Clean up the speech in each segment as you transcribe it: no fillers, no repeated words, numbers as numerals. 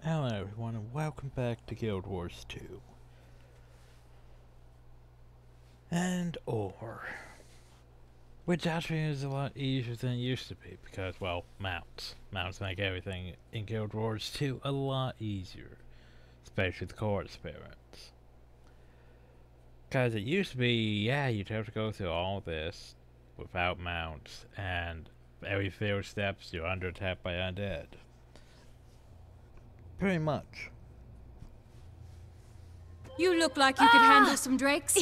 Hello everyone and welcome back to Guild Wars 2. And ore. Which actually is a lot easier than it used to be because, well, mounts. Mounts make everything in Guild Wars 2 a lot easier. Especially the core spirits. Because it used to be, yeah, you'd have to go through all this without mounts, and every few steps you're under attack by undead. Pretty much. You look like you could handle some drakes.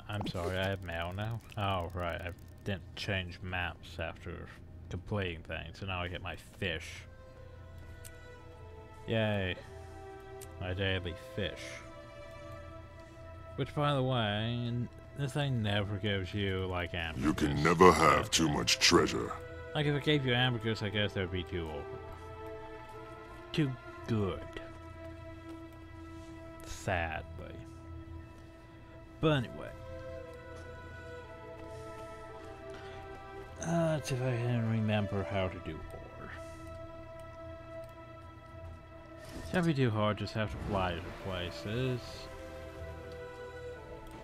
I'm sorry, I have mail now? Oh, right, I didn't change maps after completing things, so now I get my fish. Yay. My daily fish. Which, by the way, this thing never gives you, like, ambergris. You can never have too much treasure. Like, if it gave you ambergris, I guess that would be too good. Sadly. But anyway. Let's see if I can remember how to do ore. It's gonna be too hard, just have to fly to places.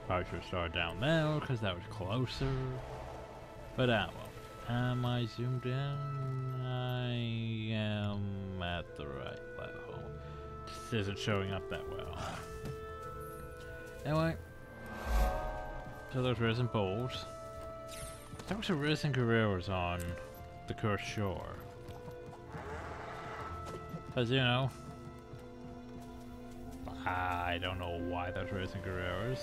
Probably should have started down there, because that was closer. But well. Am I zoomed in? I am at the right level. This isn't showing up that well. Anyway. So those risen bulls. There was a risen guerrillas on the cursed shore. Because, you know, I don't know why there's risen guerrillas.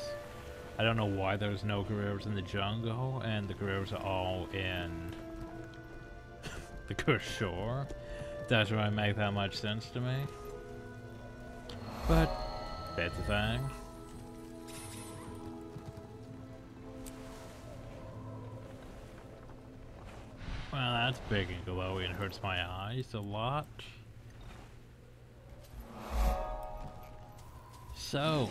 I don't know why there's no guerrillas in the jungle, and the guerrillas are all in the cursed shore. Doesn't really make that much sense to me. But, that's the thing. Well, that's big and glowy and hurts my eyes a lot. So,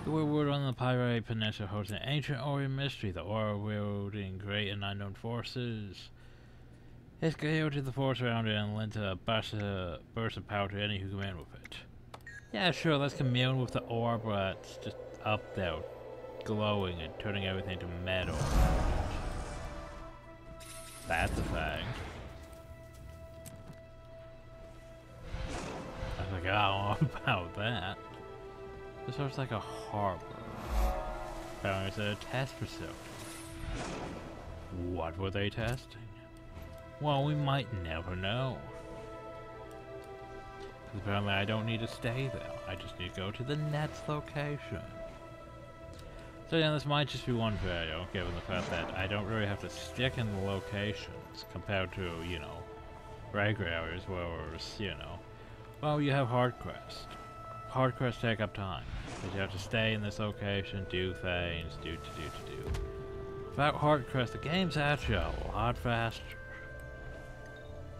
the world on the Pirate Peninsula holds an ancient Orient mystery, the aura wielding great and unknown forces. It's gale to the force around it and lent a burst of power to any who come in with it. Yeah, sure, let's commune with the aura, but it's just up there, glowing and turning everything to metal. That's the thing. I was like, oh, about that. This looks like a harbor. Apparently it's a test facility. What were they testing? Well, we might never know. Apparently I don't need to stay there. I just need to go to the Net's location. So yeah, this might just be one video, given the fact that I don't really have to stick in the locations compared to, you know, regular areas where it's, you know, well, you have hard quests. Hard quests take up time, because you have to stay in this location, do things, do. Without hard quests, the game's actually a lot faster.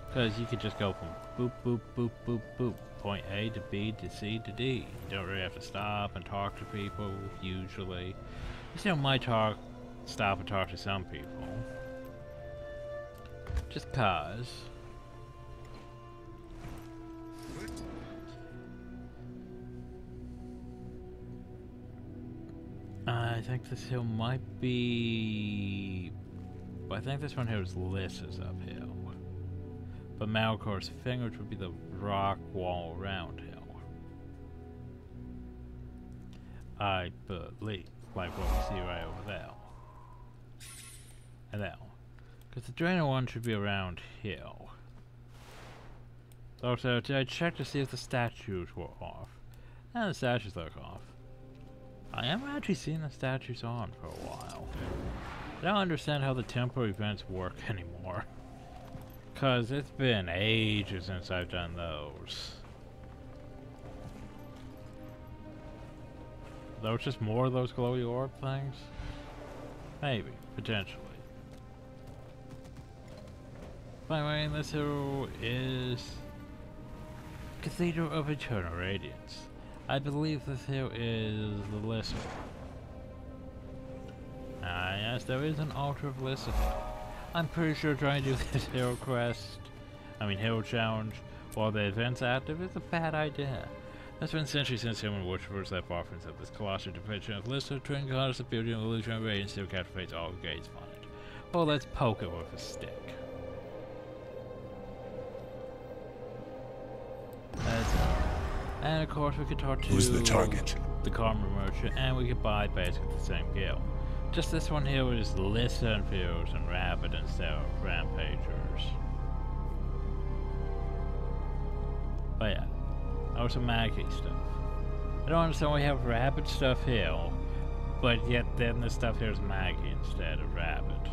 Because you could just go from boop, boop, boop, boop, boop, point A to B to C to D. You don't really have to stop and talk to people, usually. You still might stop and talk to some people. Just cause. I think this hill might be... I think this one here is Lyssa's uphill. But Malcor's fingers would be the rock wall around hill. I believe, like what we see right over there. And there. Because the Drainer one should be around hill. Also, I checked to see if the statues were off. And the statues look off. I haven't actually seen the statues on for a while. I don't understand how the temporary events work anymore. Cause it's been ages since I've done those. Those just more of those glowy orb things? Maybe, potentially. By the way, this hill is Cathedral of Eternal Radiance. I believe this hill is the Lyssa. Yes, there is an altar of Lyssa. I'm pretty sure trying to do this hill quest, hill challenge, while the event's active is a bad idea. That's been centuries since human worshippers left offerings of this colossal depiction of Lister, twin goddess of beauty and illusion, radiance still captivates all who gaze upon it. Well, let's poke it with a stick. And of course we could talk to Who's the target? The karma merchant, and we could buy basically the same guild. Just this one here was Lister infused and rabid instead of rampagers. But yeah, also Maggie stuff. I don't understand why we have rabid stuff here, but yet then the stuff here is Maggie instead of rabid.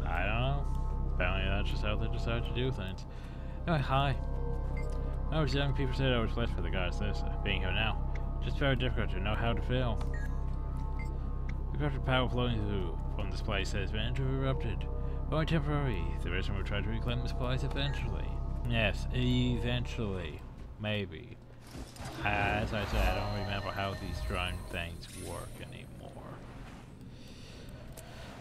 I don't know. Apparently that's just how they decide to do things. Anyway, hi. When I was young, people said I was left for the goddess this. Being here now, just very difficult to know how to feel. The corrupted power flowing through from this place has been interrupted. Only temporary. The rest will try to reclaim this place eventually. Yes, eventually. Maybe. As I said, I don't remember how these shrine things work anymore.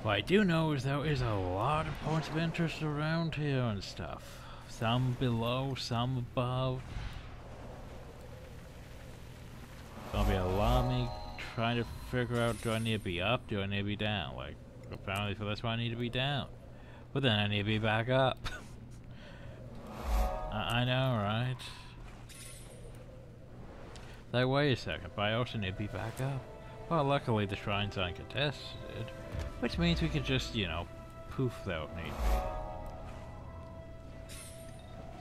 What I do know is there is a lot of points of interest around here and stuff. Some below, some above. Gonna be a lot of me trying to figure out, do I need to be up, do I need to be down? Like, apparently for this one I need to be down. But then I need to be back up. I know, right? Like, wait a second, but I also need to be back up. Well, luckily the shrine's uncontested, which means we could just, you know, poof without need.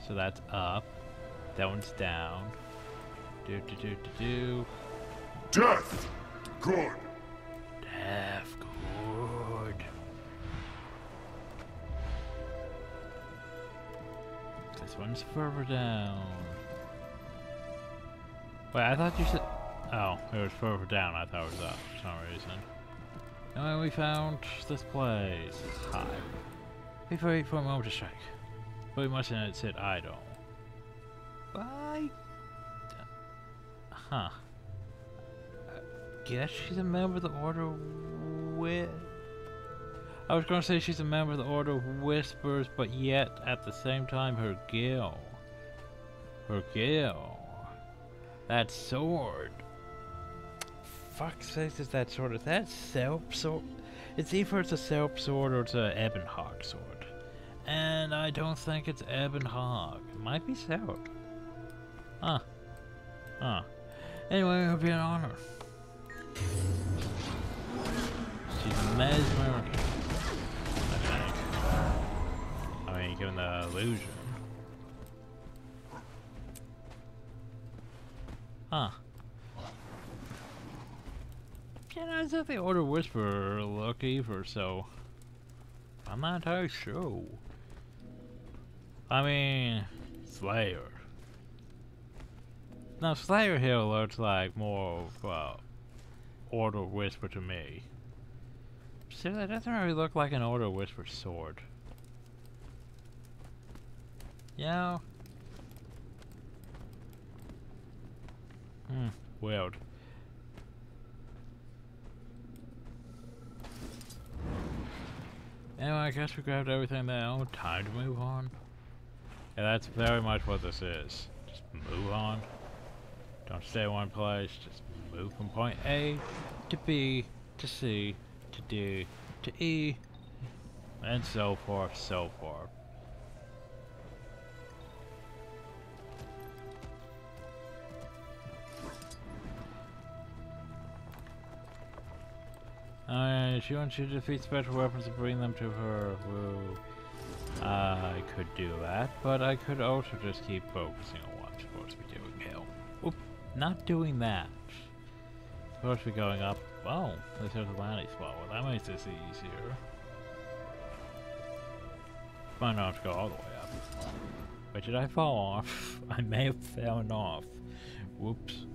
So that's up. That one's down. Do. Death! Good! Death, good. This one's further down. Wait, I thought you said... Oh, it was further down. I thought it was up for some reason. And we found this place. Hi. Wait for a moment to strike. But we mustn't sit idle. Why? Huh. I guess she's a member of the Order I was gonna say she's a member of the Order of Whispers, but yet, at the same time, her guild. That sword. Fuck's sake, is that sword? Is that Selp sword? It's either it's a Selp sword or it's a Ebon Hawk sword. And I don't think it's Ebon Hawk. It might be Selp. Anyway, it would be an honor. She's mesmerizing, I think. I mean, given the illusion. Huh. You know, as if the Order Whisperer look either, so I'm not entirely sure. I mean, Slayer. Now, Slayer here looks like more of Order Whisper to me. See, that doesn't really look like an Order Whisper sword. You know? Weird. Anyway, I guess we grabbed everything now. Time to move on. Yeah, that's very much what this is. Just move on. Don't stay in one place. Just move from point A to B to C to D to E and so forth, so forth. She wants you to defeat special weapons and bring them to her. Woo. I could do that, but I could also just keep focusing on what I'm supposed to be doing here. Oop, not doing that. Supposed to be going up. Oh, this is a landing spot. Well, that makes this easier. Might not have to go all the way up. Wait, did I fall off? I may have fallen off. Whoops.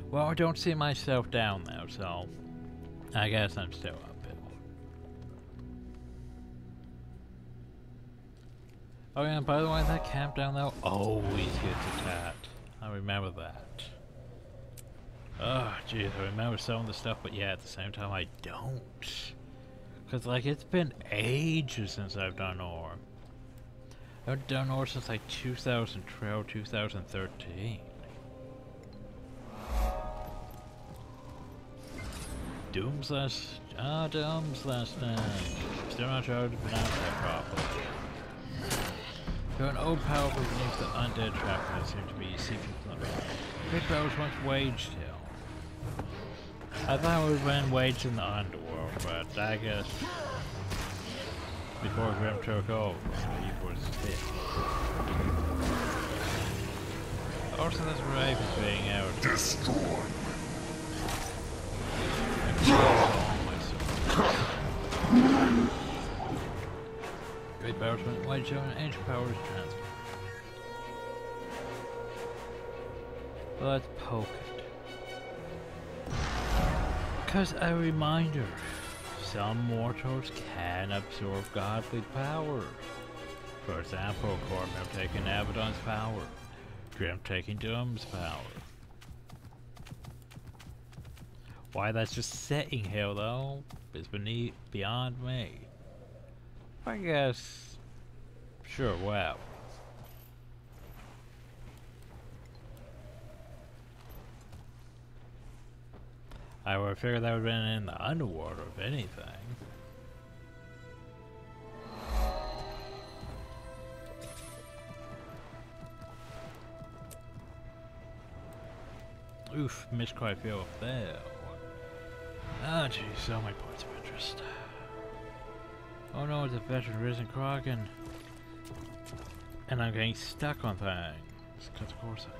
Well, I don't see myself down there, so I guess I'm still uphill. Oh yeah, and by the way, that camp down there always gets attacked. I remember that. Oh, jeez, I remember some of the stuff, but yeah, at the same time, I don't. Because, like, it's been ages since I've done ore. I've done ore since, like, 2012, 2013. Doom's last... Doom's last name. Still not sure how to pronounce that properly. There are an old power beneath the undead trap that seem to be seeking from the Great power was once waged here. I thought it would have been waged in the underworld, but I guess before Grim took over, he was dead. Also, this Raven's being out. Destroy. Great powers went wide show and ancient powers transfer. Well, let's poke it. Because a reminder, some mortals can absorb godly powers. For example, Cormel taking Abaddon's power, Grim taking Doom's power. Why that's just sitting here though is beyond me. I guess, sure, wow. I would figure that would have been in the underworld, if anything. Oof, missed quite a few up there. Ah, geez, so many points of interest. Oh no, it's a veteran risen Kraken. And I'm getting stuck on things, because of course I am.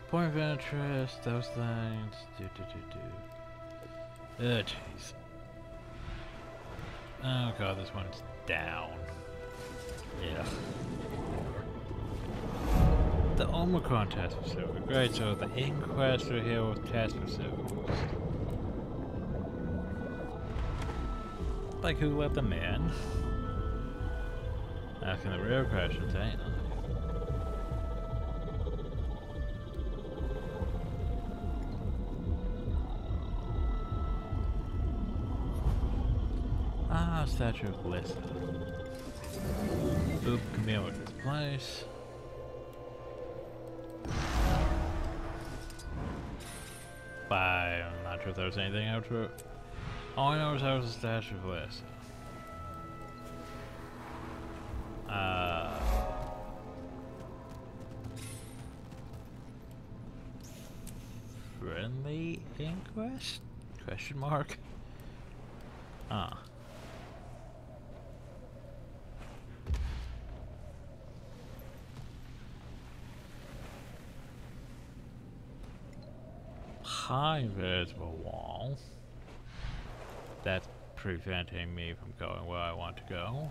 Point of interest, those things, Oh jeez. Oh god, this one's down. Yeah. The Omicron test facility. Great, so the Inquest are here with test facilities. Like who let them in? Asking the real questions, ain't I? Ah, statue of Lissa. Oop, Camille in its place. I'm not sure if there was anything out to it. All I know is there was a statue of Lissa. Friendly inquest? Question mark? Ah. High invisible wall. That's preventing me from going where I want to go.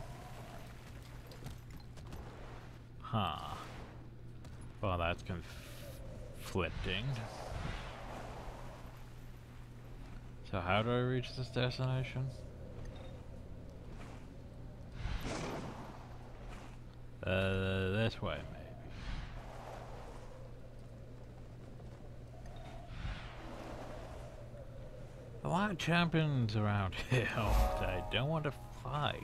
Huh. Well, that's conflicting. So how do I reach this destination? This way, maybe. A lot of champions around here that I don't want to fight.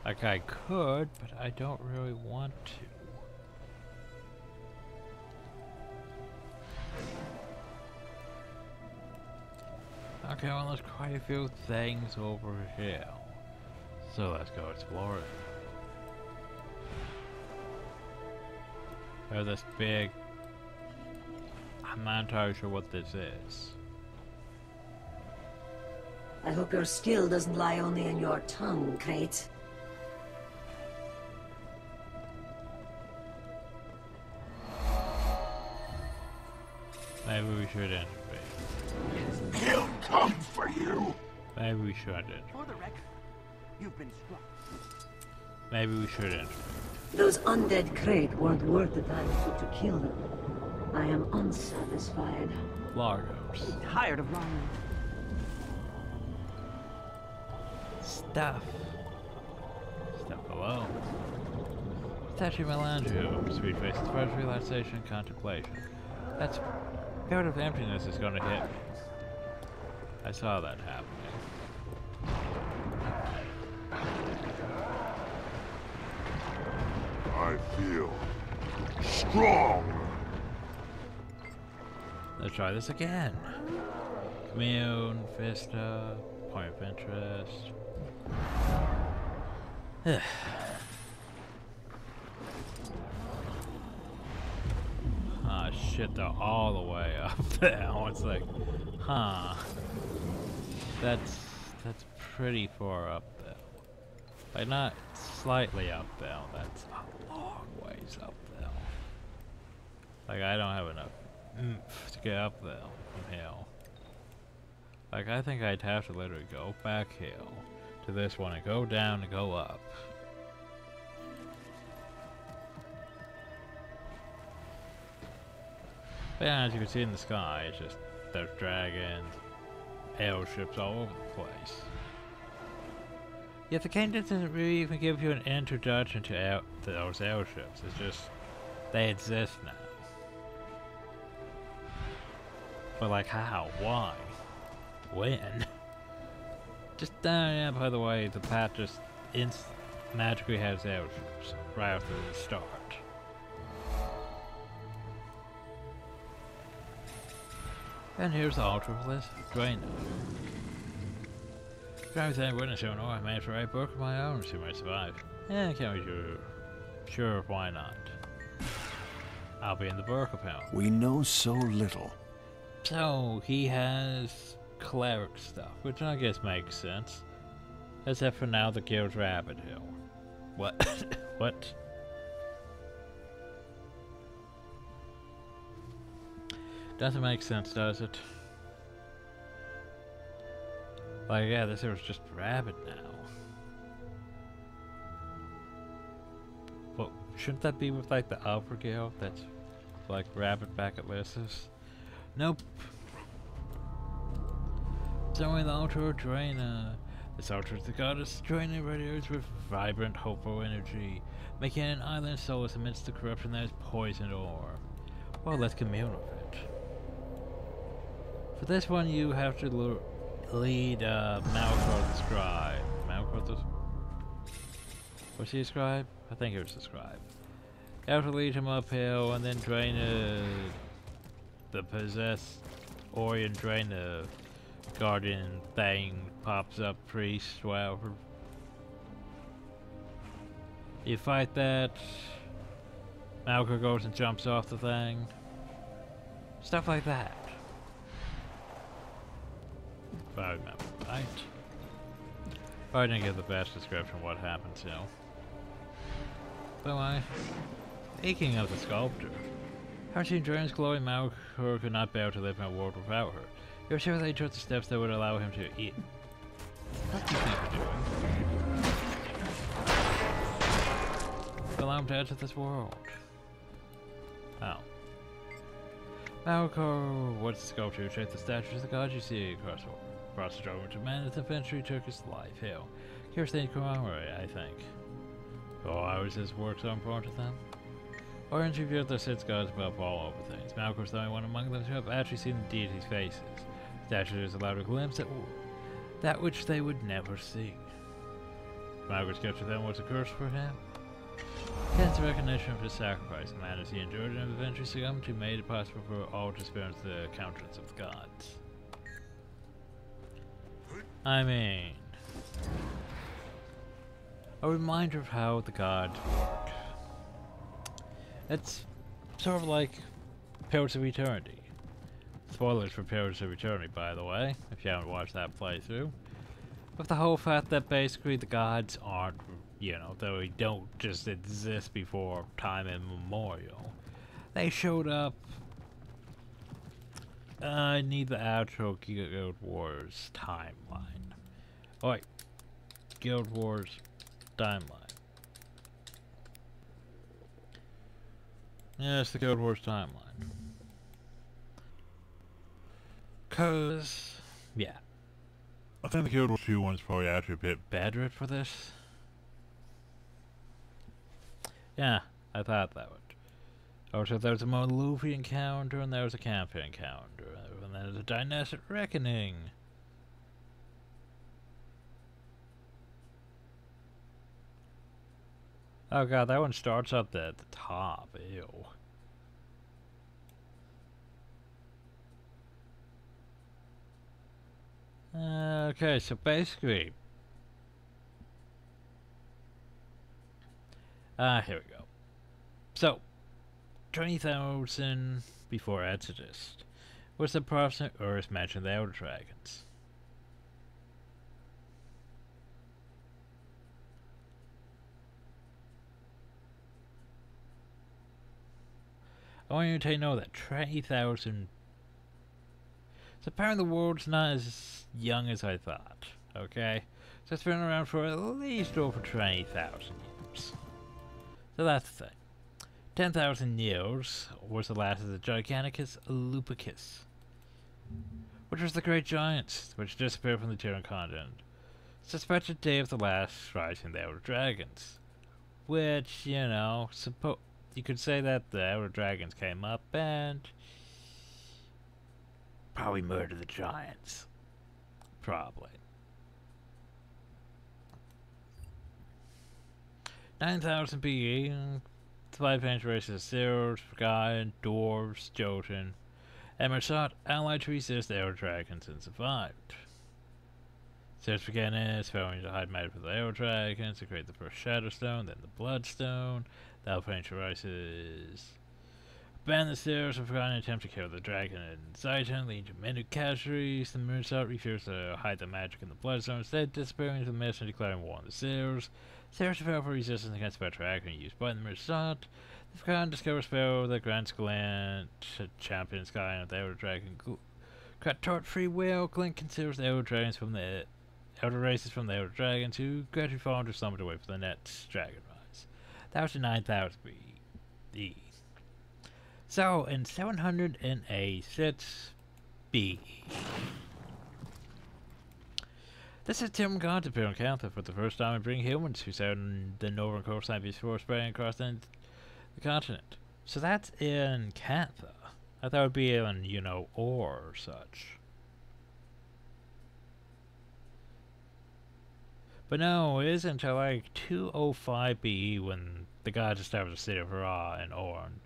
Like I could, but I don't really want to. Okay, well there's quite a few things over here. So let's go explore it. There's this big... I'm not entirely sure what this is. I hope your skill doesn't lie only in your tongue, Crate. Maybe we should intervene. He'll come for you. Maybe we should intervene. For the record, you've been struck. Maybe we should intervene. Those undead Crate weren't worth the time it took to kill them. I am unsatisfied. Largos. Tired of lying. Stuff. Stuff below. Tachi Melange, sweet face, as far as relaxation and contemplation. That's period of emptiness is gonna hit me. I saw that happening. I feel strong. Let's try this again. Commune, Vista, point of interest. Ah, shit, they're all the way up there. It's like, huh. That's pretty far up there. Like, not slightly up there, that's a long ways up there. Like, I don't have enough oomph to get up there from here. Like, I think I'd have to literally go back here to this one and go down and go up. But yeah, as you can see in the sky, it's just, there's dragons, airships all over the place. Yet the game doesn't really even give you an introduction to those airships, it's just, they exist now. But like how? Why? When? Just yeah, by the way, the path just magically has airships right after the start. And here's the altar of this Draenor. Driving that witness, you know, I made for a book of my own, so I might survive. Yeah, can't be sure. Sure, why not? I'll be in the book apparently. We know so little. So, he has cleric stuff, which I guess makes sense. Except for now the guild's Rabbit Hill. What? What? Doesn't make sense, does it? Like, yeah, this was just Rabbit now. Well, shouldn't that be with, like, the Upper Guild? That's, like, Rabbit back at Lys's? Nope. Showing the altar of Draenor. This altar is the goddess Draenor radiates with vibrant, hopeful energy, making an island solace amidst the corruption that is poisoned ore. Well, let's commune with it. For this one, you have to lead Malcor the Scribe. Malcor the... Was he a scribe? I think he was a scribe. You have to lead him uphill and then Draenor, the possessed Orion Draenor guardian thing pops up, priest, whatever. You fight that, Malcor goes and jumps off the thing. Stuff like that. If I remember right. I didn't give the best description of what happens, you know. But speaking of the sculptor, her seen Draen's glowing Malcor could not bear to live in a world without her. You're sure they took the steps that would allow him to eat. What do you think you're doing? Allow him to enter this world. Oh. Malcor, what's the sculpture who shaped the statues of the gods you see across the drone to man as eventually took his life. Hell, here's the commemorate, I think. Oh, how is his work so important to them? Orange revealed their six gods above all other things. Malcor's the only one among them to have actually seen the deities' faces. Statues allowed a glimpse at that which they would never see. Malcor's gift to them was a curse for him. Hence recognition of his sacrifice, and that as he endured and eventually succumbed to made it possible for all to experience the countenance of the gods. I mean, a reminder of how the gods work. It's sort of like Pillars of Eternity. Spoilers for Pillars of Eternity, by the way, if you haven't watched that playthrough. With the whole fact that basically the gods aren't, you know, they don't just exist before time immemorial. They showed up. I need the actual Guild Wars timeline. Oh wait, Guild Wars timeline. Yes, the Guild Wars timeline. Cause, yeah. I think the Guild Wars 2 one's probably actually a bit better for this. Yeah, I thought that would. Also, there was a more Luffy encounter, and there was a camping encounter, and then there's a dynastic reckoning. Oh god, that one starts up at the top. Ew. Okay, so basically, here we go. So, 20,000 before Exodus was the approximate Earth mentioned the Elder Dragons. I want you to know that 20,000. So apparently the world's not as young as I thought. Okay, so it's been around for at least over 20,000 years. So that's the thing. 10,000 years was the last of the Giganticus Lupicus, which was the Great Giants, which disappeared from the Terran continent. Suspected day of the last rising of the Elder Dragons, which, you know, you could say that the Elder Dragons came up and probably murdered the Giants. Probably. 9,000 BE, the 5 races of Zeros, Forgotten, Dwarves, Jotun, and Mersat allied to resist the Elder Dragons and survived. Zeros began failing to hide magic with the Elder Dragons to create the first Shadow Stone, then the Bloodstone. The Alpha races banned the Zeros and Forgotten attempt to kill the dragon in Zaitan, leading to many casualties. The Mersat refused to hide the magic in the Bloodstone, instead disappearing into the mist and declaring war on the Zeros. Zeros fell for resistance against Spectral Action used by the Mersat. The Forgotten discovered spell that grants Galant champion Sky and the Elder Dragon. Cut taught free will. Glint considers the Elder Dragons from the Elder races from the Elder Dragons who gradually fall into slumber to wait for the next dragon rise. That was in 9,000 BE. So, in 786 BE, this is Tim God appeared on Cantha for the first time and bring humans who sailed on the northern coastline before spreading across the continent. So that's in Cantha. I thought it would be in, you know, or such. But no, it isn't until like 205 BE when the gods established the city of Ra and Orn.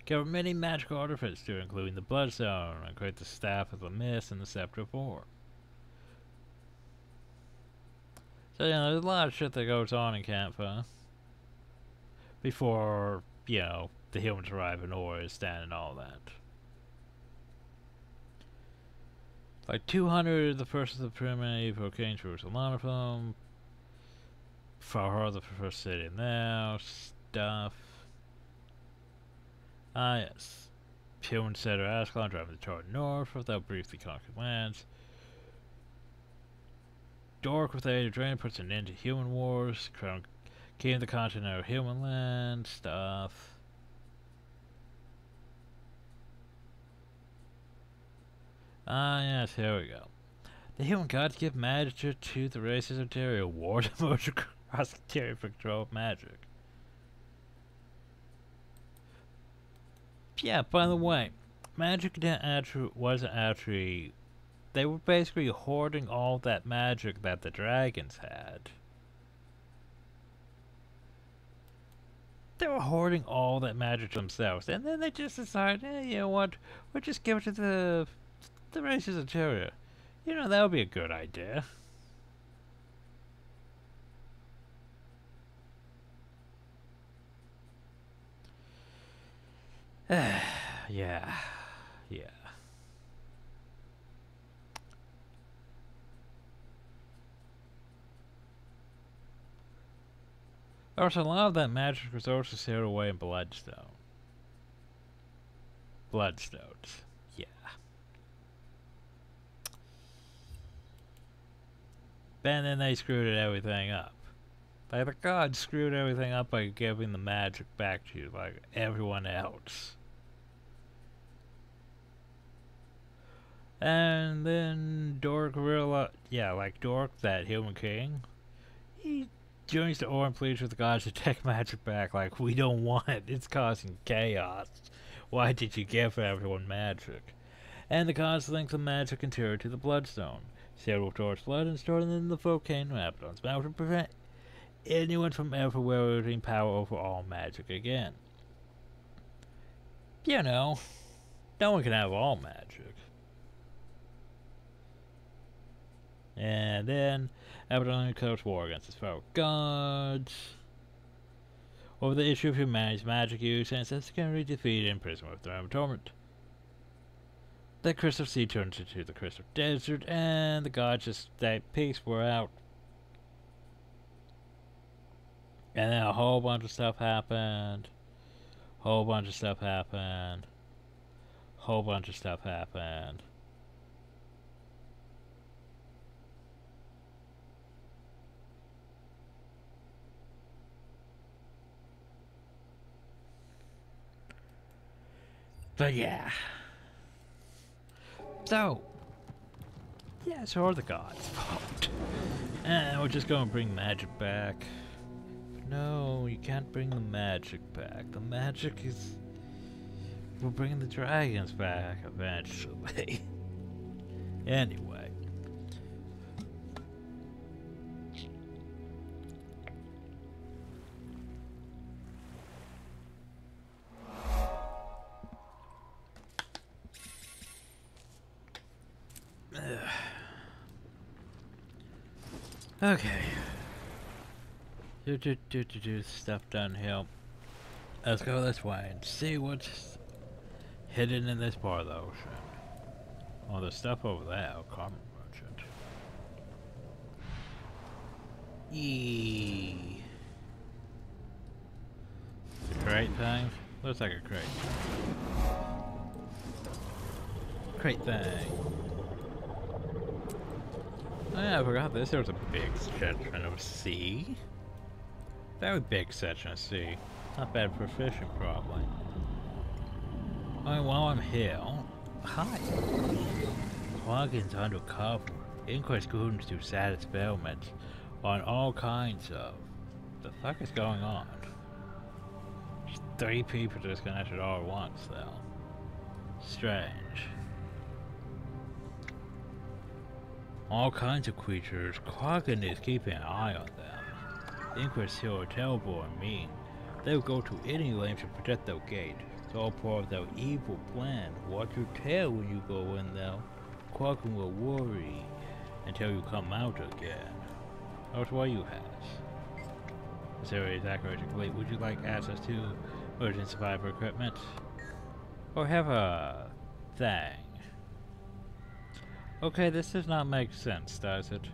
Gave many magical artifacts too, including the Bloodstone, and create the Staff of the Mist and the Scepter of War. So, you know, there's a lot of shit that goes on in Campha before, you know, the humans arrive and Oristan and all that. Like 200, the first of the primitive King Jerusalem, Farhar, the first city now, stuff. Ah, yes. Humans set Ascalon, driving the Charr north without briefly conquered lands. Dork with the aid of Drain puts an end to human wars. Crown King of the continent of human land, stuff. Ah, yes, here we go. The human gods give magic to the races of Terry, award the most across Terry for control of magic. Yeah, by the way, magic wasn't actually. They were basically hoarding all that magic that the dragons had. They were hoarding all that magic themselves, and then they just decided, hey, you know what? We'll just give it to the races of Terria. You know, that would be a good idea. Yeah. Also, a lot of that magic was also sealed away in Bloodstone. Bloodstones. Yeah. And then they screwed everything up. Like, the gods screwed everything up by giving the magic back to you, like everyone else. And then Dork realized, yeah, like Dork, that human king, he joins the Or and pleads with the gods to take magic back. Like, we don't want it. It's causing chaos. Why did you give everyone magic? And the gods link the magic interior to the bloodstone. Seal with Dor's blood and store it in the volcano Abaddon's mouth to prevent anyone from ever wielding power over all magic again. You know, no one can have all magic. And then Abaddon declares war against his fellow gods over the issue of humanity's magic use, and says can be defeated in prison with their own torment. The Crystal Sea turns into the Crystal Desert, and the gods just say, peace, we're out. And then a whole bunch of stuff happened. Whole bunch of stuff happened. Whole bunch of stuff happened. But yeah. So, yeah, so are the gods' fault. And we're just gonna bring magic back. No, you can't bring the magic back. The magic is... We're bringing the dragons back eventually. Anyway. Okay. Do stuff down here. Let's go this way and see what's hidden in this part of the ocean. Oh, there's stuff over there. Carmen Merchant. Yee. It's a crate thing? Looks like a crate. Crate thing. Oh yeah, I forgot this. There was a big section of sea. Very big section of sea. Not bad for fishing, probably. While I'm here... Hi! Quaggan's undercover. Inquest students do sad experiments on all kinds of... The fuck is going on? There's 3 people disconnected all at once, though. Strange. All kinds of creatures. Quaggan is keeping an eye on them. Inquest here are terrible and mean. They will go to any length to protect their gate. It's all part of their evil plan. Watch your tail when you go in there. Quaggan will worry until you come out again. That's what you have. This area is accurate and complete. Would you like access to urgent survivor equipment? Or have a thing? Okay, this does not make sense, does it?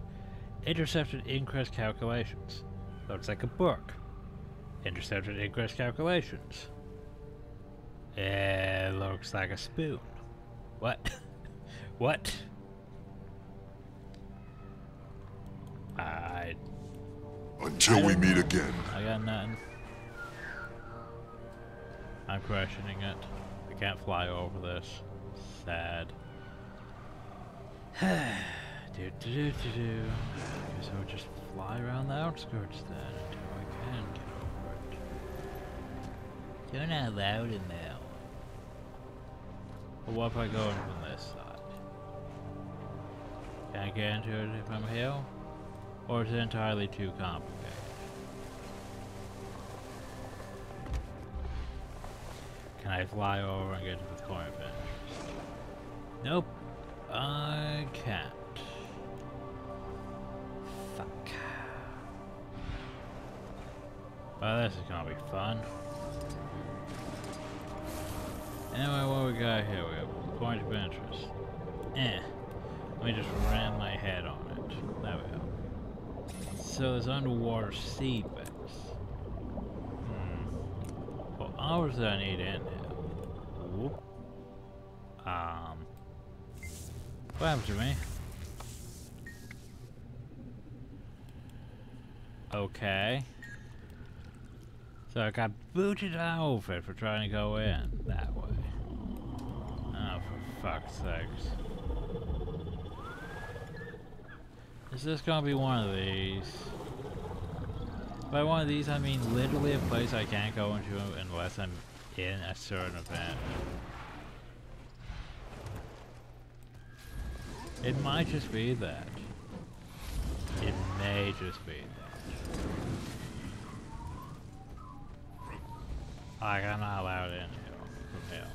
Intercepted ingress calculations. Looks like a book. Intercepted ingress calculations. It looks like a spoon. What? What? Until we meet again. I got nothing. I'm questioning it. I can't fly over this. Sad. Guess I'll just fly around the outskirts then until I can get over it. You're not allowed in there. But what if I go in from this side? Can I get into it if I'm here? Or is it entirely too complicated? Can I fly over and get to the corner bench? Nope. I can't. Fuck. Well, this is gonna be fun. Anyway, what we got here? We have a point of interest. Let me just ram my head on it. There we go. So there's underwater sea base. Well, hours that I need in here. Whoop. What happened to me? Okay. So I got booted out of it for trying to go in that way. Oh, for fuck's sakes. Is this gonna be one of these? By one of these, I mean literally a place I can't go into unless I'm in a certain event. It might just be that. It may just be that. Like, I'm not allowed in here from hell.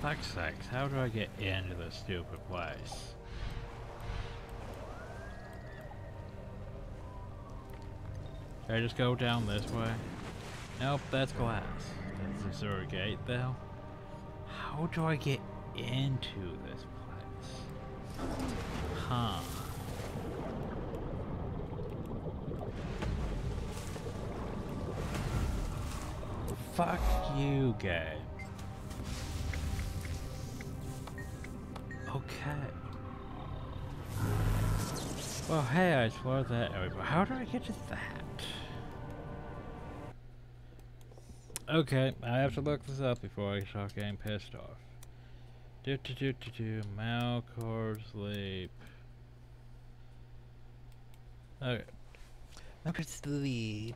Fuck's sakes, how do I get into this stupid place? Should I just go down this way? Nope, that's glass. Is there a gate though? How do I get into this place? Huh. Fuck you, game. Okay. Well, hey, I explored that area, but how do I get to that? Okay, I have to look this up before I start getting pissed off. Malcor sleep. Okay. Malcor sleep.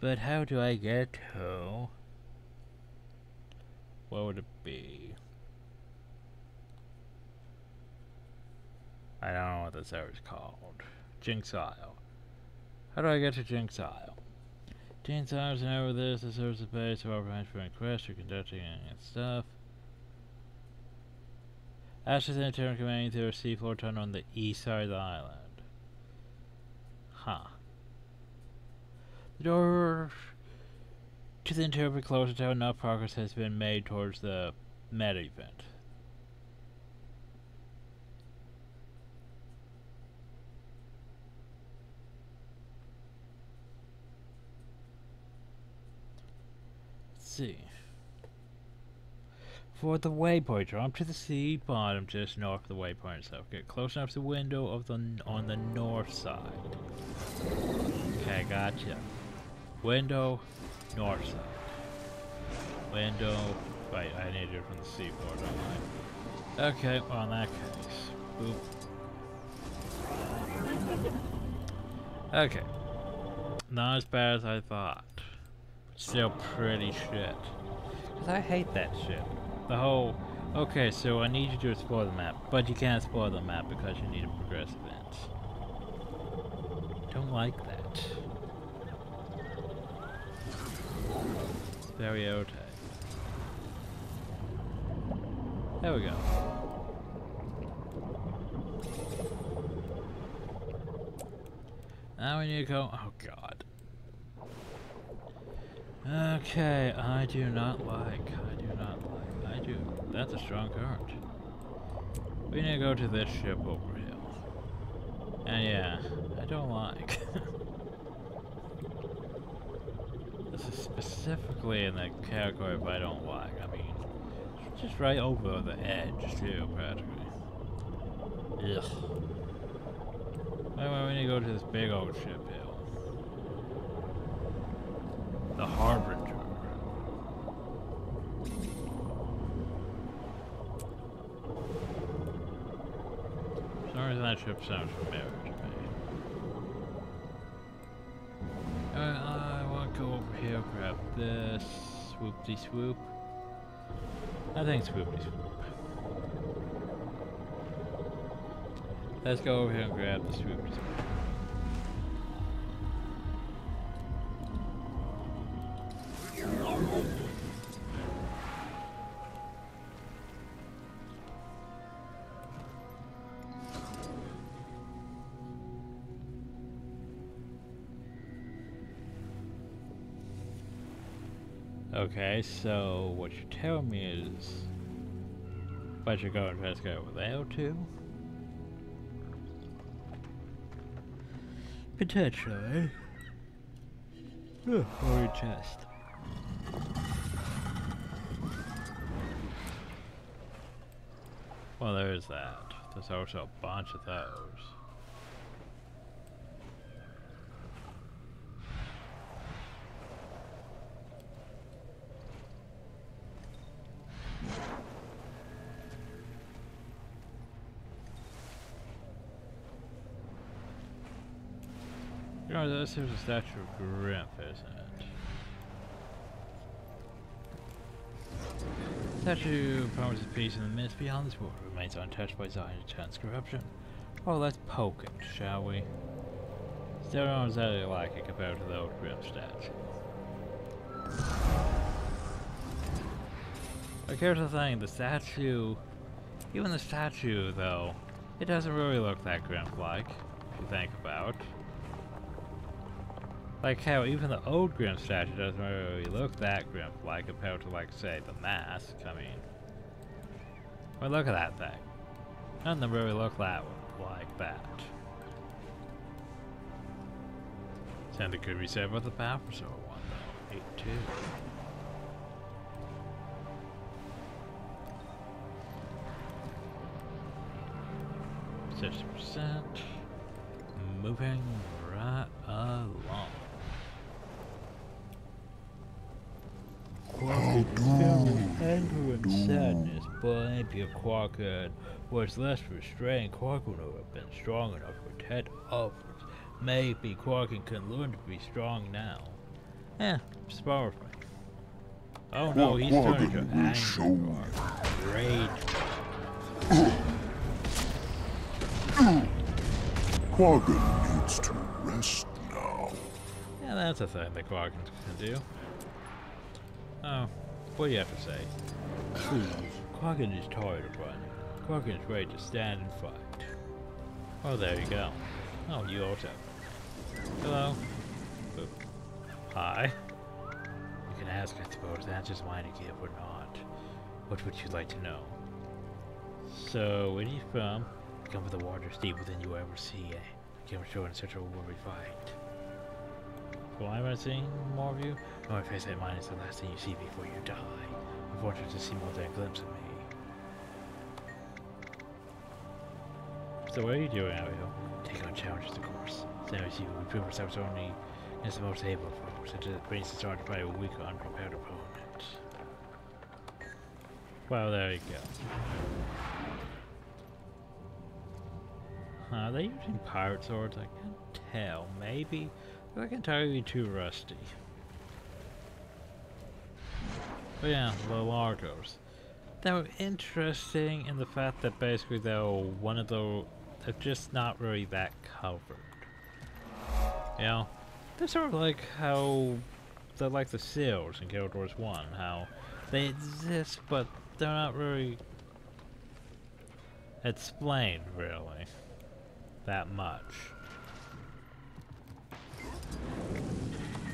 But how do I get to? What would it be? I don't know what this area is called. Jinx Isle. How do I get to Jinx Isle? Jinx Isle is an over this. It serves the base of our transferring quests you're conducting and stuff. Ashes in turn commanding through a seafloor tunnel on the east side of the island. Huh. The door to the interior closer to enough progress has been made towards the meta event. See. For the waypoint, jump to the sea bottom just north of the waypoint itself. Get close enough to the window of on the north side. Okay, gotcha. Window, north side. Window. Wait, I need it from the seafloor, don't I? Okay, well in that case. Boop. Okay. Not as bad as I thought. Still pretty shit. Cause I hate that shit. The whole, okay, so I need you to explore the map, but you can't explore the map because you need a progress event. Don't like that. It's very okay. There we go. Now we need to go, oh god. Okay, I do not like, that's a strong current. We need to go to this ship over here. And yeah, I don't like. This is specifically in the category of I don't like. I mean, it's just right over the edge too, practically. Ugh. Anyway, we need to go to this big old ship here. The Harbinger. For some reason that ship sounds familiar to me. I want to go over here, grab this. Swoopty swoop. I think swoopty swoop. Let's go over here and grab the swoopty swoop. Okay, so what you're telling me is, but you're going to go over there too? Potentially. Or your chest. Well, there's that. There's also a bunch of those. Oh, this is a statue of Grimp, isn't it? Statue promises peace in the midst beyond this world, remains untouched by Zion's corruption. Oh, let's poke it, shall we? Still don't exactly like it compared to the old Grimp statue. Like, here's the thing, the statue, even the statue though, it doesn't really look that Grimp-like, if you think about. Like how even the old Grimp statue doesn't really look that Grimp-like compared to, like, say, the mask. I mean, look at that thing. None of them really look that like that. Something could be said about the Power Sword one though. 8-2. 60%. Moving right along. Quark is filled with anger and sadness, but maybe if Quark was less restrained, Quark would have been strong enough to head upwards. Maybe Quark can learn to be strong now. It's powerful. Oh no, he's turning to anger. Rage. Quaggan needs to rest now. Yeah, that's a thing that Quaggan can do. Oh, what do you have to say? Quaggan is tired of running. Quaggan is ready to stand and fight. Oh, there you go. Oh, you also. Hello. Oop. Hi. You can ask, I suppose, answers mine to give or not. What would you like to know? So, where are you from? I come from the waters deeper than you ever see. I came ashore in such a worry fight. Why am I seeing more of you? No, I face that mine is the last thing you see before you die. I'm fortunate to see more than a glimpse of me. So what are you doing out here? Take on challenges, of course. Same as you, we prove ourselves only against the most able foes, and it brings us hard to fight a weaker, unprepared opponent. Well, there you go. Are they using pirate swords? I can't tell. Maybe. I can tell you too rusty. But yeah, the Largos. They were interesting in the fact that basically they were one of the... They're just not really that covered. You know? They're sort of like how... They're like the seals in Guild Wars 1. How they exist, but they're not really... explained, really. That much.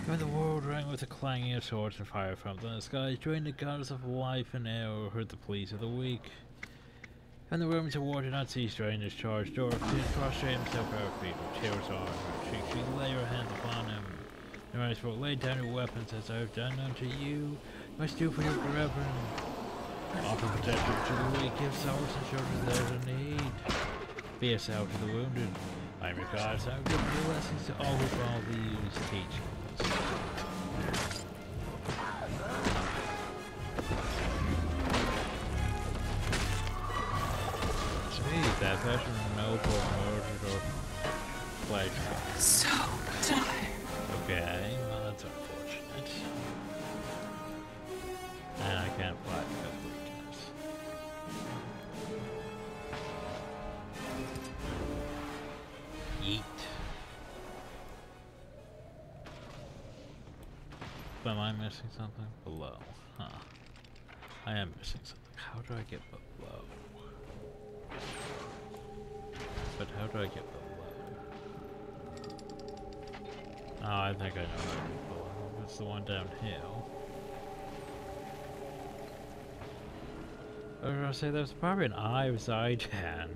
When the world rang with the clanging of swords and fire from the skies, joined the goddess of life and air, heard the pleas of the weak. And the Romans of war did not cease during this charge. Dora did prostrate himself at her feet, with tears on her cheeks. She laid her hands upon him. And Rise spoke, lay down your weapons as I have done unto you. You must do for your brethren. Offer protection to the weak, give solace and shelter those in need. Be a salve to the wounded. I am your goddess, I will give you blessings to all who follow these teachings. Sweet, that fashion noble murdered or flag. So tired. Okay, well that's unfortunate. And I can't fight because of weakness. Yeet. Am I missing something? Below. Huh. I am missing something. How do I get below? But how do I get below? Oh, I think I know how to get below. It's the one downhill. I was gonna say there's probably an eye of Zaidan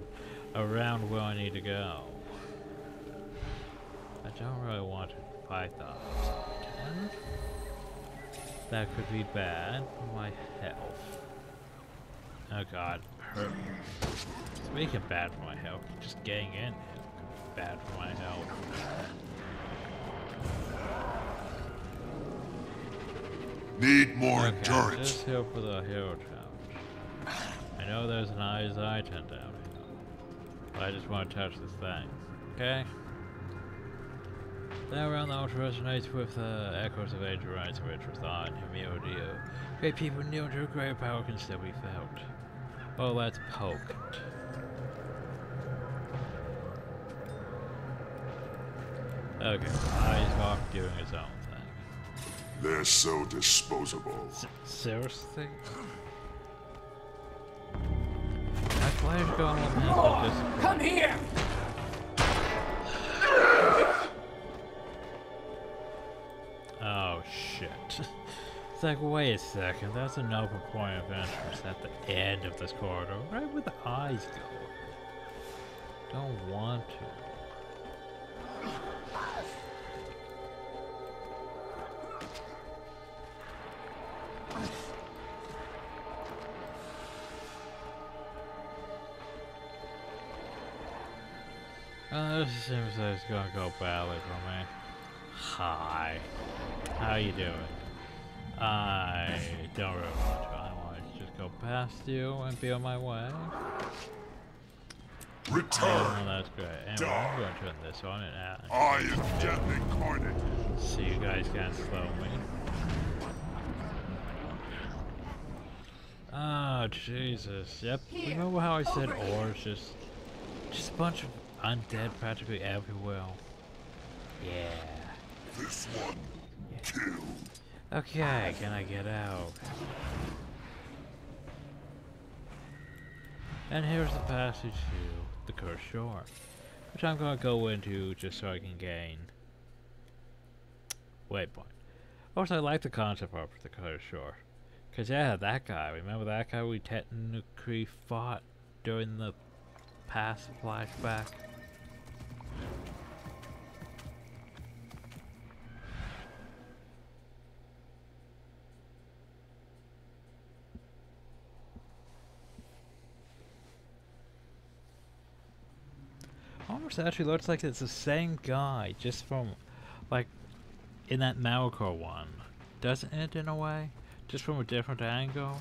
around where I need to go. I don't really want to fight the eye of Zaidan. That could be bad for my health. Oh god, hurt. Speaking of bad for my health, just getting in it could be bad for my health. Need more Okay, endurance. just here for the hero challenge. I know there's an eye of Zaidan down here, but I just want to touch this thing. Okay? That around the altar resonates with echoes of age rights which were thought in humility. Great people kneel to a greater power can still be felt. Oh, that's potent. Okay, he's off doing his own thing. They're so disposable. Seriously? That player's going on this. Come here! Oh shit. It's like, wait a second, that's an open point of entrance at the end of this corridor, right where the eyes go. Don't want to. This seems like it's gonna go badly for me. Hi. How you doing? I don't really want to. I want to just go past you and be on my way. Return. Oh, that's great. Anyway, I'm going to turn this on and out. I am Death Incarnate. So you guys can't slow me. Oh, Jesus. Yep. Remember how I said ores? Just a bunch of undead practically everywhere. Yeah. This one, killed. Okay, can I get out? And here's the passage to the Cursed Shore, which I'm gonna go into just so I can gain waypoint. Also, I like the concept of the Cursed Shore, cause yeah, that guy. Remember that guy we technically fought during the past flashback? Almost actually looks like it's the same guy, just from, like, in that Malachor one. Doesn't it, in a way? Just from a different angle?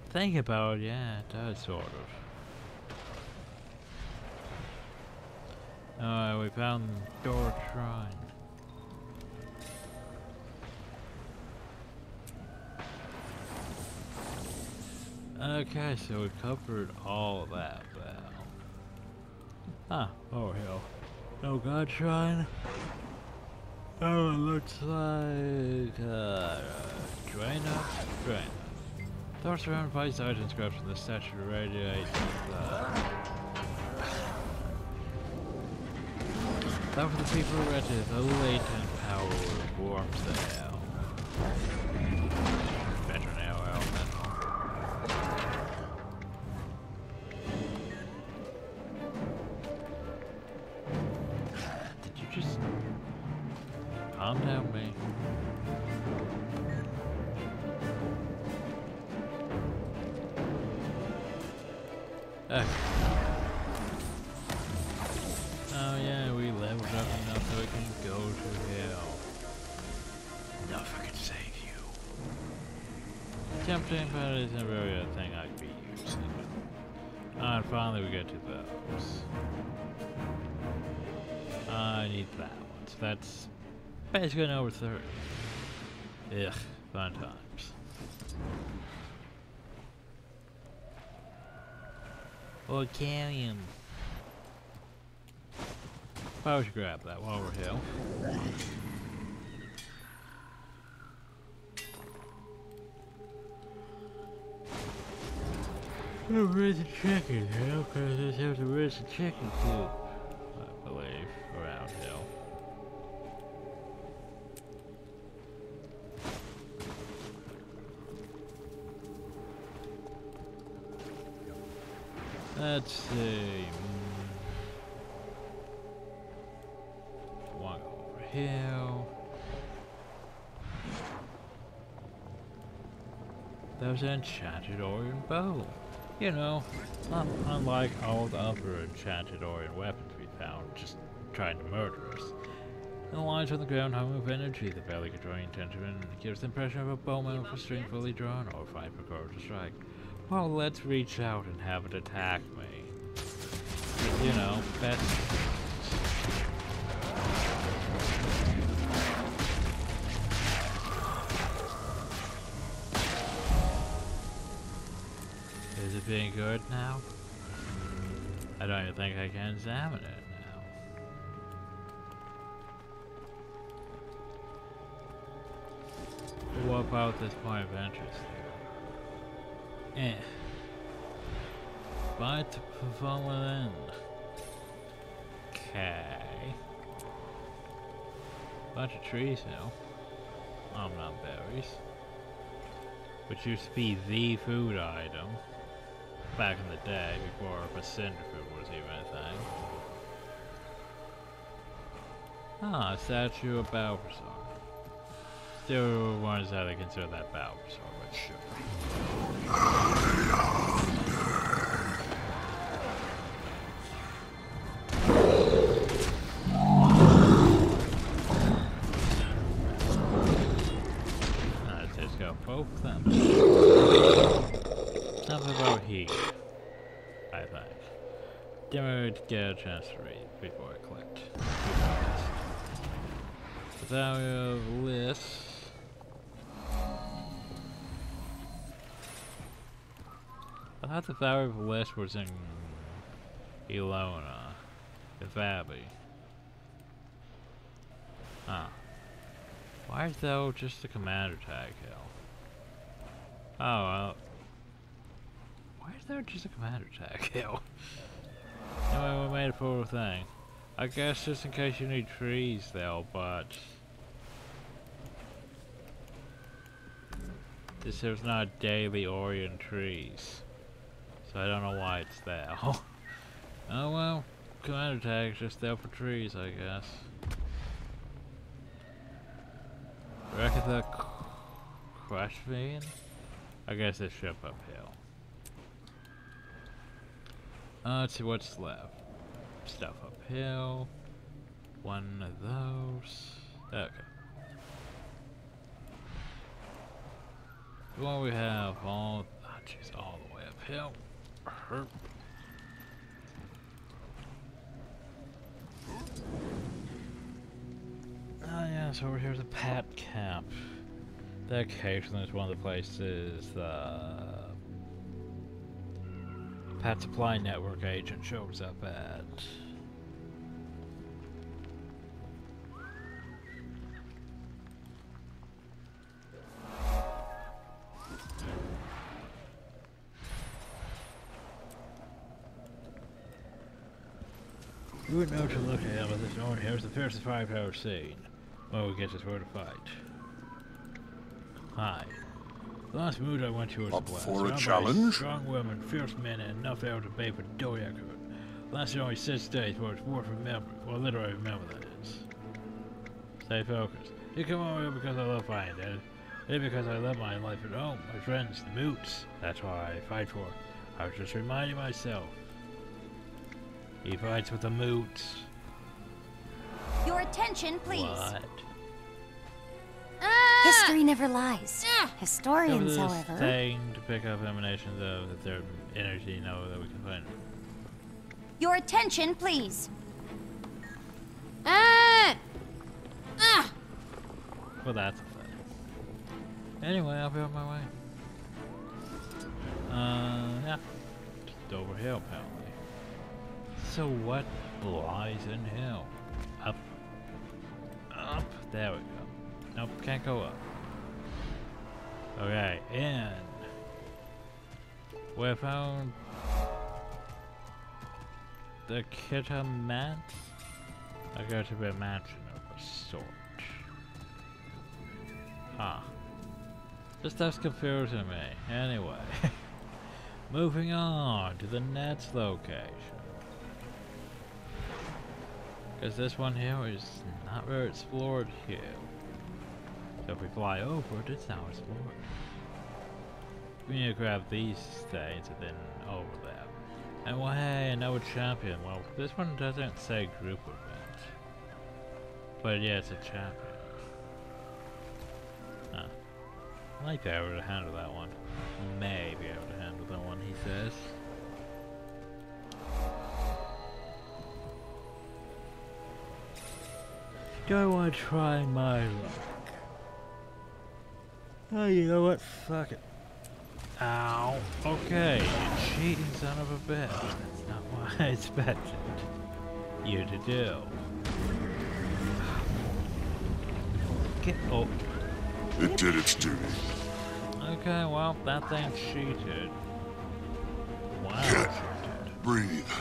Think about it, yeah, it does, sort of. Alright, we found Door Shrine. Okay, so we've covered all of that now. Oh hell. No god shrine. Oh, it looks like Draina. They're surrounded by side inscription. The statue radiates that for the people who read it, the latent power warms the hell. Veterinary element. Just calm down, me. Okay. Oh yeah, we leveled up enough so we can go to hell. Enough I can save you. Tempting, but it isn't really a thing I'd be using. And finally we get to those. I need that one, so that's basically an over 30. Ugh, fun times. Or carrion. Probably should grab that while we're here. Oh, where's the chicken? Hell, because I just have to raise the chicken too. I believe around hill. Let's see. Walk over here. There's an enchanted Orion bow. You know, unlike all the other enchanted Orion weapons we found, just trying to murder us. And the lines on the ground hum with energy. The belly controlling tension gives the impression of a bowman with a string fully drawn or fight for courage to strike. Well, let's reach out and have it attack me. You know, being good now? I don't even think I can examine it now. What about this point of interest here? But from within. Okay. Bunch of trees now. Not berries. Which used to be the food item back in the day before cinder food was even a thing. Ah, a statue of Balthazar. Still wonders how they consider that Balthazar, but sure. Poke them. Something about heat, I think. Didn't get a chance to read before I clicked. The value of lists. I thought the value of the list was in Ilona. Vabi. Huh. Why is that just a commander tag hill? Oh, well. Why is there just a commander tag hill? Anyway, we made a full thing. I guess just in case you need trees though, but this is not daily orient trees. So I don't know why it's there. Oh well, commander tag's just there for trees, I guess. Reckon the crash vein? I guess this ship uphill. Let's see what's left. Stuff uphill. One of those. Okay. Well, we have all. Oh, jeez, all the way uphill. Herp. Oh yeah, so over here's a Pat camp. That occasionally is one of the places the Pat Supply Network agent shows up at. You would know to look at with this one. Here's the first 5-hour scene. Well, we get to sort of fight. Hi. The last mood I went to was Up blast. for a Surrounded by challenge? strong women, fierce men, and enough air to pay for Doyak. Lasted only 6 days, but it's worth remembering. Well, literally remember that is. Stay focused. You come over here because I love fighting, Dad. Maybe because I love my life at home, my friends, the moots. That's what I fight for. I was just reminding myself. He fights with the moots. Your attention, please. What? History never lies. Historians, Go to this however. thing to pick up emanations of their energy, know that we can find them. Your attention, please. Well, that's a thing. Anyway, I'll be on my way. Yeah. Just over here, apparently. So what lies in hell? Up. Up. There we go. Nope, can't go up. Okay, and we found the Kittamant. I go to a mansion of a sort. Huh. This stuff's confusing me. Anyway, moving on to the next location. Because this one here is not very explored here. So if we fly over it, it's now explored. We need to grab these things and then over them. And well, hey, another champion. Well, this one doesn't say group event. But yeah, it's a champion. Huh. I might be able to handle that one. May be able to handle that one, he says. Do I want to try my luck? Oh, you know what? Fuck it. Ow. Okay, you cheating son of a bitch. That's not what I expected you to do. Get up. It did its duty. Okay, well, that thing cheated. Wow, it cheated. Breathe.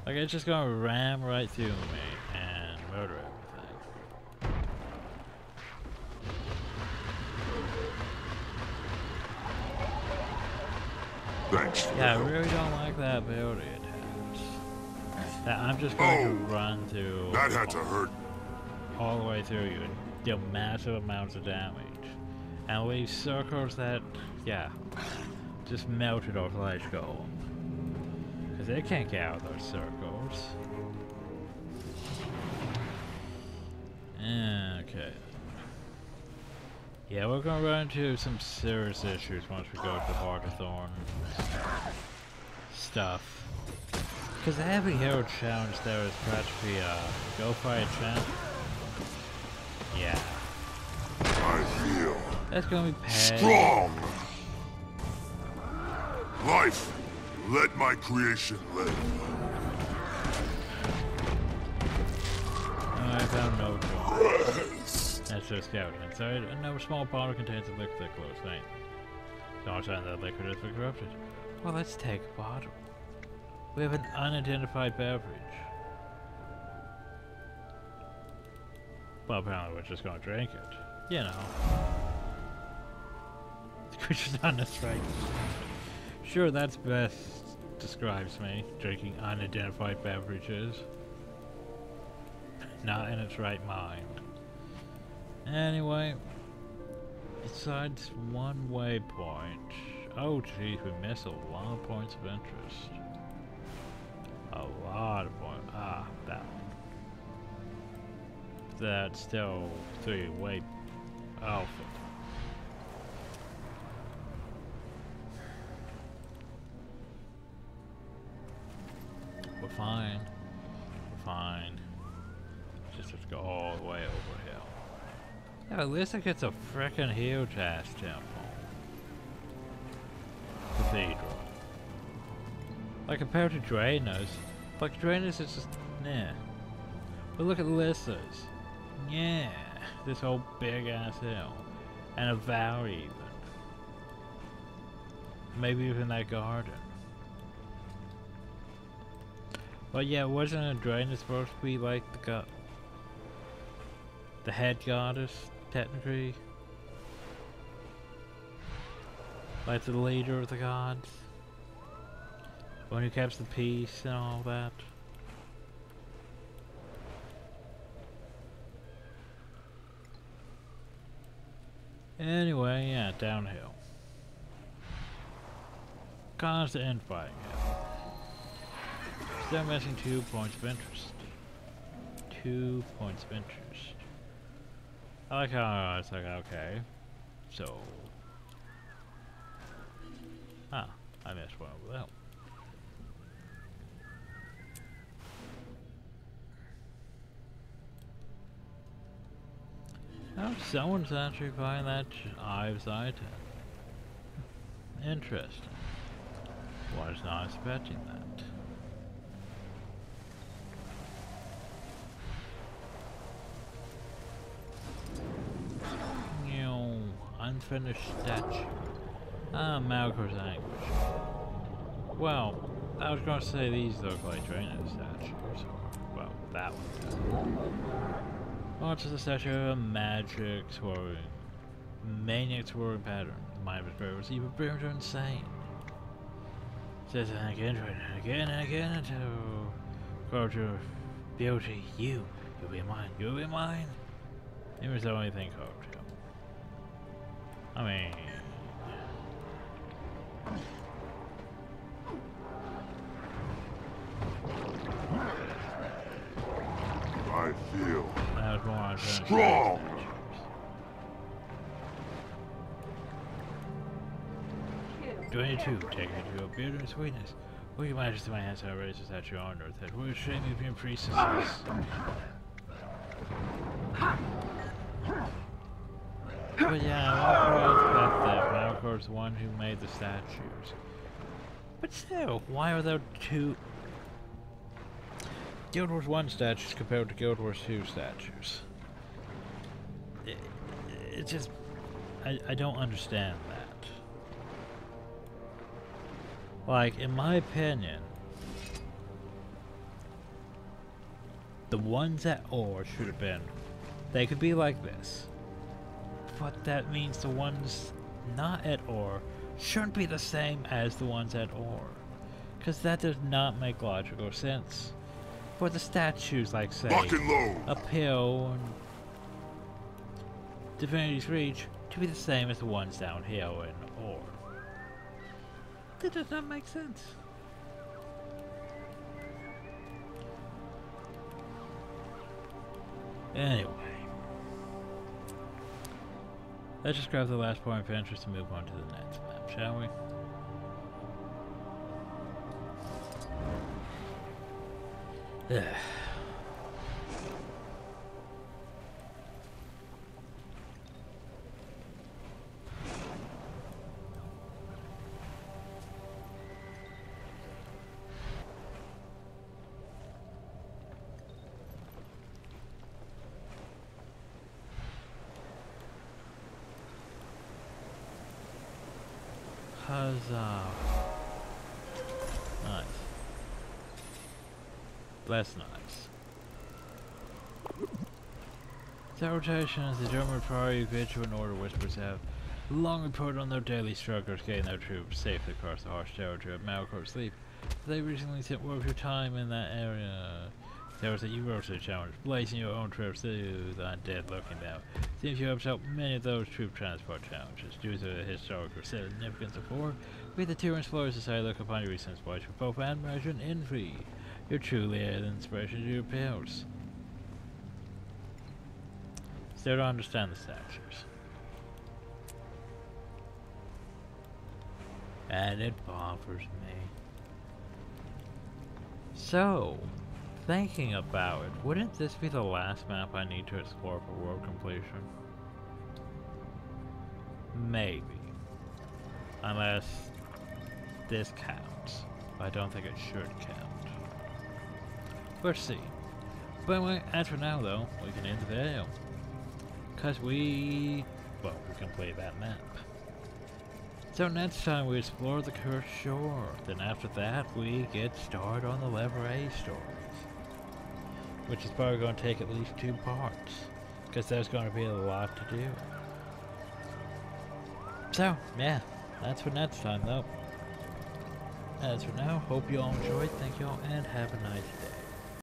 Like, it's just gonna ram right through me and murder everything. Thanks. Yeah, I really don't like that ability it has. That I'm just going to run through That had to hurt. all the way through you and deal massive amounts of damage. And leave circles that, yeah, just melted off the ledge go. Because they can't get out of those circles. Okay. Yeah, we're gonna run into some serious issues once we go to the Heart of Thorn stuff. Because the heavy hero challenge there is practically go fight a champ. Yeah. I feel That's gonna be paid. strong. Life, let my creation live. I found no joy. That's just scouting. Inside, a small bottle contains a liquid that glows faint. Don't sign that liquid has been corrupted. Well, let's take a bottle. We have an unidentified beverage. Well, apparently we're just gonna drink it. You know. The creature's not in its right. Sure, that's best describes me. Drinking unidentified beverages. Not in its right mind. Anyway, besides one waypoint. Oh geez, we missed a lot of points of interest. A lot of points. Ah, that one. That's still 3 way alpha. We're fine. We're fine. Just have to go all the way over hill. Yeah, at least it gets a frickin' huge ass temple. Cathedral. Like compared to Draenus, like Draenus is just nah. But look at Lyssa's. Yeah, this whole big ass hill. And a valley even. Maybe even that garden. But yeah, wasn't a Draenus supposed to be like the head goddess, technically? Like the leader of the gods? One who keeps the peace and all that? Anyway, yeah, downhill. Constant infighting. Still missing 2 points of interest. 2 points of interest. I like how it's like, okay, so... Ah, I missed one over there. Oh, someone's actually buying that Ives item. Interesting. Was not expecting that. Unfinished statue. Ah, Malkor's anguish. Well, I was going to say these look like Draenus statues. Well, that one does. Well, it's just a statue of a magic swirling, maniac swirling pattern. The mind of his prayer was even brimmed insane. Says it again, and again, and again, until grow to beauty. You'll be mine, you'll be mine. It was the only thing called to. I mean, I feel that was more strong. Take it to your beauty and sweetness. Will your majesty, my hands are raised at your honor, that will shame you being priestesses. But yeah, Malkor War's the one who made the statues. But still, why are there two Guild Wars 1 statues compared to Guild Wars 2 statues? It just... I don't understand that. Like, in my opinion, the ones at Ore should have been... They could be like this. But that means the ones not at Ore shouldn't be the same as the ones at Ore. Because that does not make logical sense. For the statues, like, say, Lock and load. up hill and Divinity's Reach to be the same as the ones down here in Ore. That does not make sense. Anyway. Let's just grab the last point of interest and move on to the next map, shall we? Ugh. Huzzah. Nice. That's nice. That rotation is the German priority vigilant order whispers have long reported on their daily struggles getting their troops safely across the harsh territory of Malcourt Sleep. They recently spent more of your time in that area. There was a Eurosay challenge, blazing your own trips through the undead looking down. Seems you have helped many of those troop transport challenges. Due to the historical significance of war, we the Tyrant Explorers Society look upon your recent exploits with both admiration and envy. You're truly an inspiration to your peers. Still don't understand the statues. And it bothers me. So, thinking about it, wouldn't this be the last map I need to explore for world completion? Maybe. Unless this counts. I don't think it should count. We'll see. But anyway, as for now though, we can end the video. Because we completed that map. So next time we explore the Cursed Shore. Then after that we get started on the Level A stories. Which is probably going to take at least 2 parts. Because there's going to be a lot to do. So, yeah. That's for next time though. As for now, hope you all enjoyed. Thank you all and have a nice day.